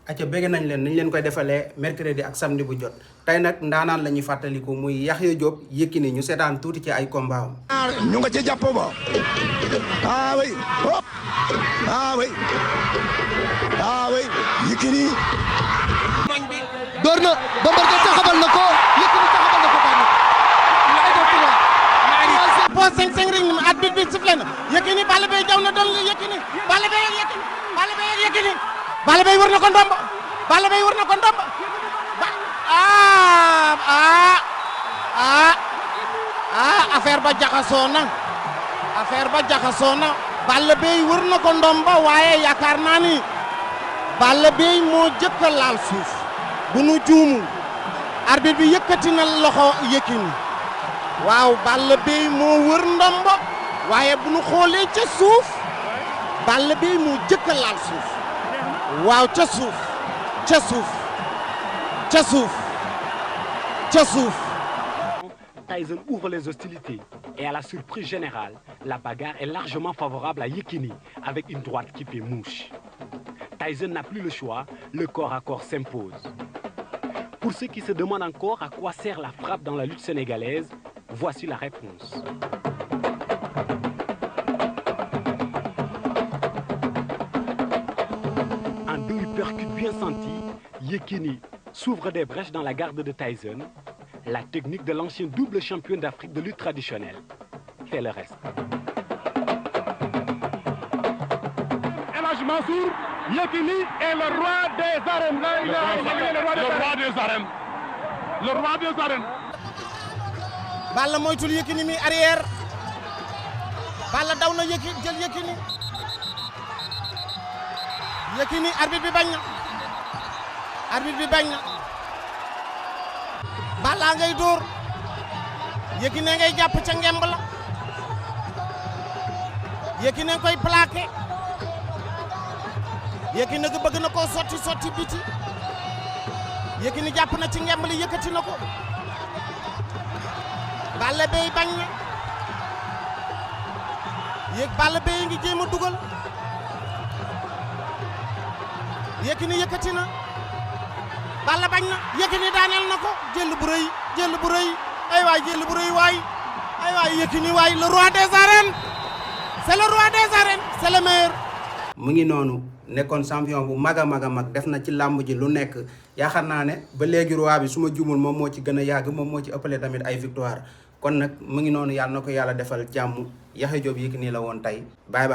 acca bëgg nañ leen koy defalee mercredi ak samedi bu jot tey nag ndaanaan la ñuy fàttaliku muy Yaxya Diop Yékini ñu seetaan tuuti ci ay combat am ñu nga ci jàpp ba oui hop oui Yékini door na Bombardier taxabal na ko Yékini taxabal na ko po 5-5 ring arbitre bi sifflé na Yékini Balla Gaye daw na doon Yékini Balla Gaye ak Yékini Balla Gaye war na ko ndomba Balla Gaye war na ko ndomba affaire ba jaxasoo na Balla Gaye war na ko ndomba waaye yaakaar naa ni Balla Gaye moo jëkk a laal suuf bu nu juumul arbitre bi yëkkati na loxo Yékini waaw Balla Gaye moo wër ndomba waaye bu nu xoolee ca suuf Balla Gaye moo jëkk a laal suuf waaw ca suuf Tyson ouvre les hostilités et à la surprise générale, la bagarre est largement favorable à Yékini avec une droite qui fait mouche. Tyson n'a plus le choix, le corps à corps s'impose. Pour ceux qui se demandent encore à quoi sert la frappe dans la lutte sénégalaise, voici la réponse. En deux uppercuts bien sentis, Yékini s'ouvre des brèches dans la garde de Tyson. La technique de l'ancien double champion d'Afrique de lutte traditionnelle fait le reste. El Hadj Mansour, Yékini est le roi des arènes. Le roi des arènes. Balla moytul Yékini mi arrière. Balla daw na Yékini jël Yékini. Yékini arbitre bi bañ na. Balla ngay dóor Yékini ngay jàpp ca ngemb la Yékini koy plaqué Yékini ko bëgg na koo sotti biti Yékini jàpp na ci ngemb li yëkkati na ko Balla Gaye bañ na Balla Gaye ngi jéem a dugal Yékini yëkkati na Balla bañ na Yékini daaneel na ko jël bu rëy ay waay Yékini waay le roi des arènes c'est le roi des arènes c'est le meilleur. mu ngi noonu nekkoon champion bu mag a mag def na ci làmb ji lu nekk yaakaar naa ne ba léegi roi bi su ma jumul moom moo ci gën a yàgg moom moo ci ëppale tamit ay victoire kon nag mu ngi noonu yàlla na ko yàlla defal jàmm Yaxya Diop Yékini la woon tey bye.